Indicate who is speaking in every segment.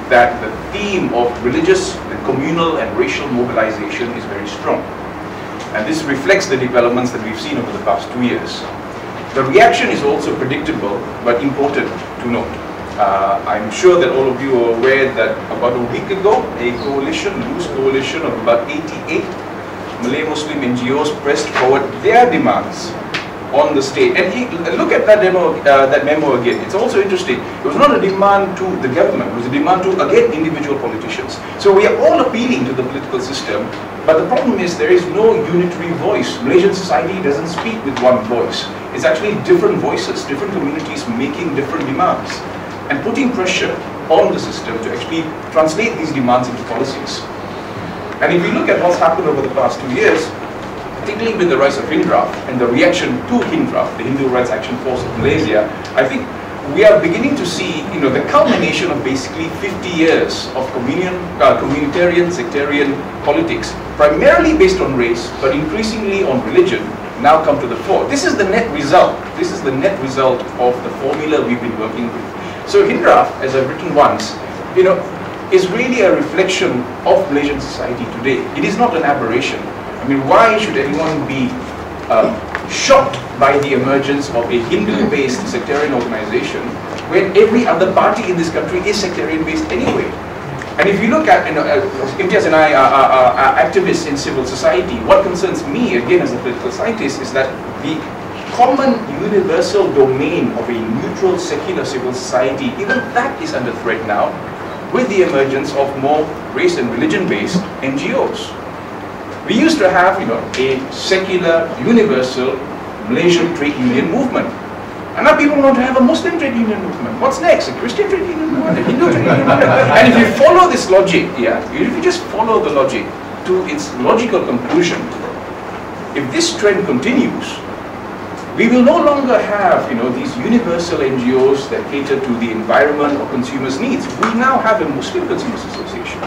Speaker 1: that the theme of religious, the communal and racial mobilization is very strong. And this reflects the developments that we've seen over the past 2 years. The reaction is also predictable but important to note. I'm sure that all of you are aware that about a week ago, a loose coalition of about 88 Malay Muslim NGOs pressed forward their demands on the state. And look at that memo again. It's also interesting. It was not a demand to the government. It was a demand to, again, individual politicians. So we are all appealing to the political system, but the problem is there is no unitary voice. Malaysian society doesn't speak with one voice. It's actually different voices, different communities making different demands and putting pressure on the system to actually translate these demands into policies. And if we look at what's happened over the past 2 years, particularly with the rise of HINDRAF and the reaction to HINDRAF, the Hindu Rights Action Force of Malaysia, I think we are beginning to see, the culmination of basically 50 years of communitarian, sectarian politics, primarily based on race, but increasingly on religion, now come to the fore. This is the net result. This is the net result of the formula we've been working with. So HINDRAF, as I've written once, is really a reflection of Malaysian society today. It is not an aberration. I mean, why should anyone be shocked by the emergence of a Hindu-based sectarian organization when every other party in this country is sectarian-based anyway? And if you look at, Imtiaz and I are activists in civil society. What concerns me, again, as a political scientist, is that the common universal domain of a neutral secular civil society, even that is under threat now with the emergence of more race and religion-based NGOs. We used to have, a secular, universal Malaysian trade union movement. And now people want to have a Muslim trade union movement. What's next? A Christian trade union movement? A Hindu trade union movement? And if you follow this logic, if you just follow the logic to its logical conclusion, if this trend continues, we will no longer have, these universal NGOs that cater to the environment or consumers' needs. We now have a Muslim Consumers Association.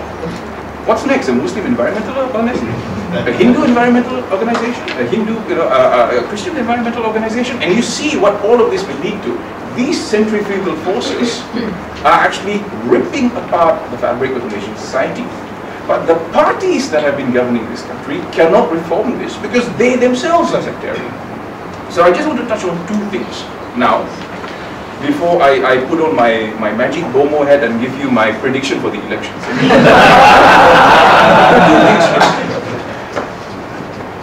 Speaker 1: What's next? A Muslim environmental organization? A Hindu environmental organization? A Christian environmental organization? And you see what all of this will lead to. These centrifugal forces are actually ripping apart the fabric of Malaysian society. But the parties that have been governing this country cannot reform this because they themselves are sectarian. So I just want to touch on two things now, before I put on my magic Bomo head and give you my prediction for the elections.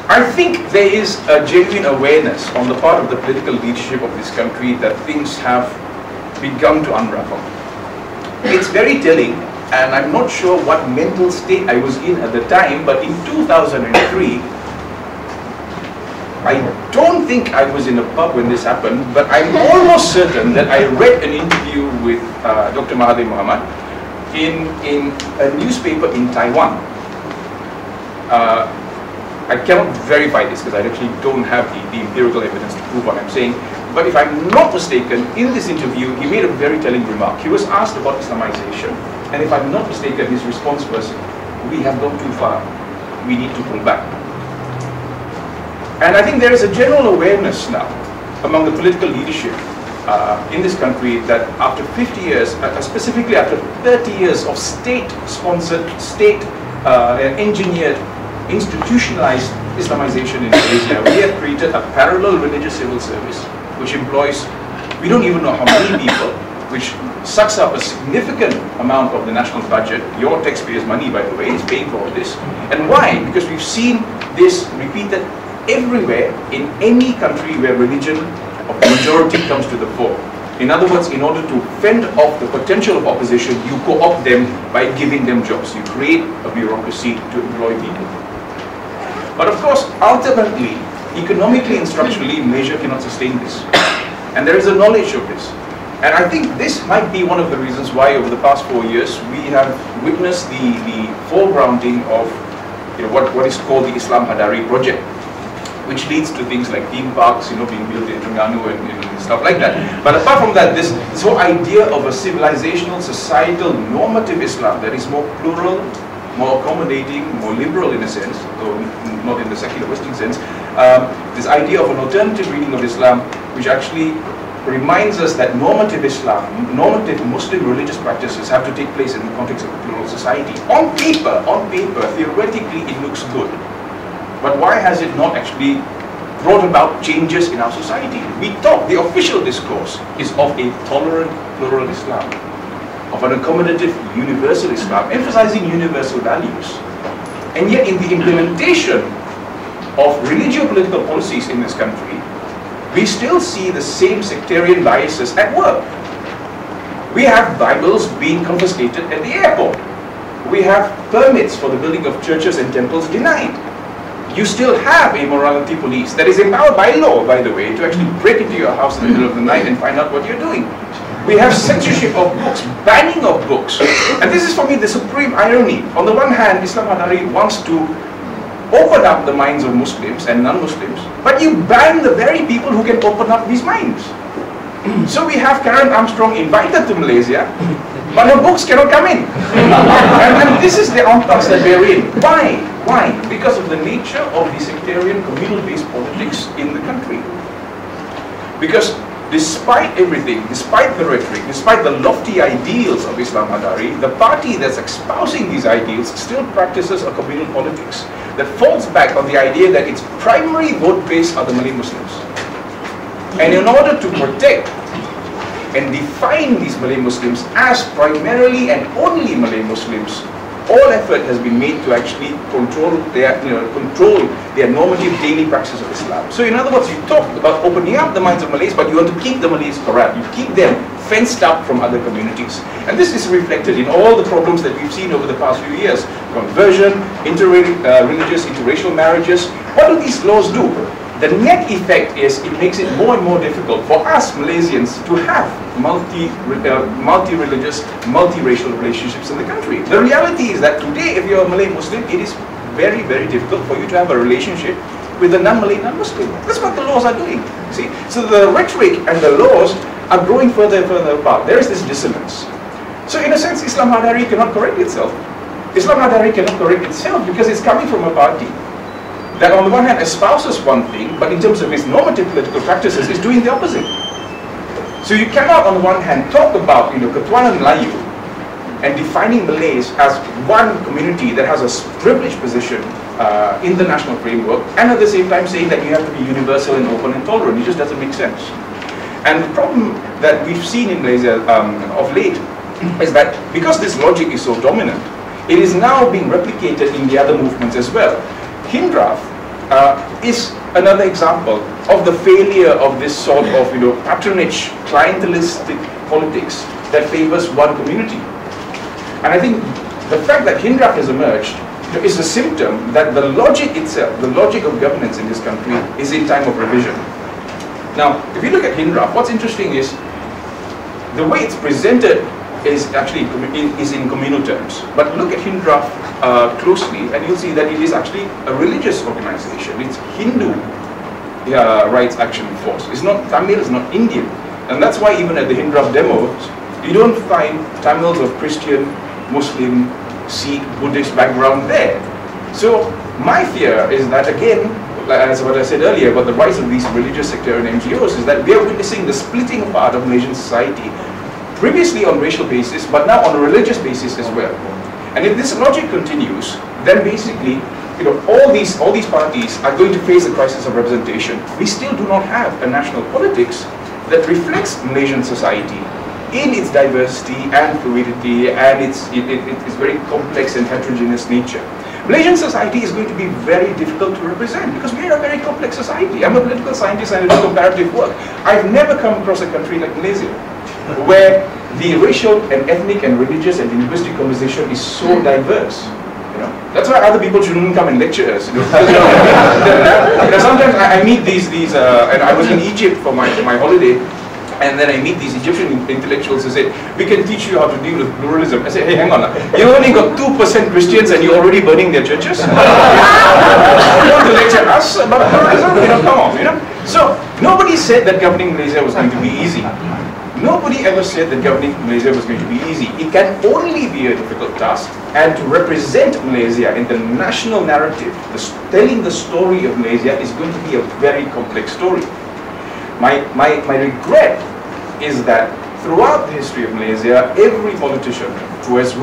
Speaker 1: I think there is a genuine awareness on the part of the political leadership of this country that things have begun to unravel. It's very telling, and I'm not sure what mental state I was in at the time, but in 2003, I don't think I was in a pub when this happened, but I'm almost certain that I read an interview with Dr. Mahathir Mohamad in a newspaper in Taiwan. I cannot verify this because I actually don't have the empirical evidence to prove what I'm saying. But if I'm not mistaken, in this interview, he made a very telling remark. He was asked about Islamization, and if I'm not mistaken, his response was, "We have gone too far. We need to pull back." And I think there is a general awareness now among the political leadership in this country that after 50 years, specifically after 30 years of state-sponsored, state-engineered, institutionalized Islamization in Malaysia, we have created a parallel religious civil service which employs, we don't even know how many people, which sucks up a significant amount of the national budget. Your taxpayers' money, by the way, is paying for all this. And why? Because we've seen this repeated everywhere in any country where religion of the majority comes to the fore. In other words, in order to fend off the potential of opposition, you co-opt them by giving them jobs. You create a bureaucracy to employ people. But of course, ultimately, economically and structurally, Malaysia cannot sustain this. And there is a knowledge of this. And I think this might be one of the reasons why over the past 4 years, we have witnessed the foregrounding of what is called the Islam Hadari project, which leads to things like theme parks, being built in Terengganu and stuff like that. But apart from that, this whole idea of a civilizational, societal, normative Islam that is more plural, more accommodating, more liberal in a sense, though not in the secular Western sense, this idea of an alternative reading of Islam, which actually reminds us that normative Islam, normative Muslim religious practices have to take place in the context of a plural society. On paper, theoretically it looks good. But why has it not actually brought about changes in our society? We talk, the official discourse is of a tolerant plural Islam, of an accommodative universal Islam, emphasizing universal values. And yet in the implementation of religio-political policies in this country, we still see the same sectarian biases at work. We have Bibles being confiscated at the airport. We have permits for the building of churches and temples denied. You still have a morality police that is empowered by law, by the way, to actually break into your house in the middle of the night and find out what you're doing. We have censorship of books, banning of books. And this is for me the supreme irony. On the one hand, Islam Hadari wants to open up the minds of Muslims and non-Muslims, but you ban the very people who can open up these minds. So we have Karen Armstrong invited to Malaysia, but her books cannot come in. and this is the impasse that we're in. Why? Why? Because of the nature of the sectarian communal-based politics in the country. Because despite everything, despite the rhetoric, despite the lofty ideals of Islam Hadari, the party that's espousing these ideals still practices a communal politics that falls back on the idea that its primary vote base are the Malay Muslims. And in order to protect and define these Malay Muslims as primarily and only Malay Muslims, all effort has been made to actually control their normative daily practice of Islam. So in other words, you talk about opening up the minds of Malays, but you want to keep the Malays corrupt. You keep them fenced up from other communities. And this is reflected in all the problems that we've seen over the past few years. Conversion, interreligious, interracial marriages. What do these laws do? The net effect is it makes it more and more difficult for us Malaysians to have multi-religious, multiracial relationships in the country. The reality is that today, if you're a Malay Muslim, it is very, very difficult for you to have a relationship with a non-Malay non-Muslim. That's what the laws are doing. See, so the rhetoric and the laws are growing further and further apart. There is this dissonance. So in a sense, Islam Hadari cannot correct itself. Islam Hadari cannot correct itself because it's coming from a party that on the one hand espouses one thing, but in terms of its normative political practices is doing the opposite. So you cannot on the one hand talk about Ketuanan Melayu and defining Malays as one community that has a privileged position in the national framework, and at the same time saying that you have to be universal and open and tolerant. It just doesn't make sense. And the problem that we've seen in Malaysia of late is that because this logic is so dominant, it is now being replicated in the other movements as well. Hindraf is another example of the failure of this sort of patronage, clientelistic politics that favors one community. And I think the fact that Hindraf has emerged is a symptom that the logic itself, the logic of governance in this country, is in time of revision. Now, if you look at Hindraf, what's interesting is the way it's presented is actually in communal terms. But look at Hindraf closely and you'll see that it is actually a religious organization. It's Hindu Rights Action Force. It's not Tamil, it's not Indian. And that's why even at the Hindraf demos, you don't find Tamils of Christian, Muslim, Sikh, Buddhist background there. So my fear is that again, as what I said earlier about the rise of these religious sectarian NGOs, is that we are witnessing the splitting apart of Malaysian society, previously on racial basis, but now on a religious basis as well. And if this logic continues, then basically, all these parties are going to face a crisis of representation. We still do not have a national politics that reflects Malaysian society in its diversity and fluidity and its very complex and heterogeneous nature. Malaysian society is going to be very difficult to represent because we are a very complex society. I'm a political scientist and I do comparative work. I've never come across a country like Malaysia where the racial and ethnic and religious and linguistic conversation is so diverse. That's why other people shouldn't come and lecture us. Sometimes I meet these and I was in Egypt for my holiday, and then I meet these Egyptian intellectuals who say, we can teach you how to deal with pluralism. I say, hey, hang on, you only got 2% Christians and you're already burning their churches? You want to lecture us about pluralism? Come on, So nobody said that governing Malaysia was going to be easy. Nobody ever said that governing Malaysia was going to be easy. It can only be a difficult task, and to represent Malaysia in the national narrative, telling the story of Malaysia is going to be a very complex story. My regret is that throughout the history of Malaysia, every politician who has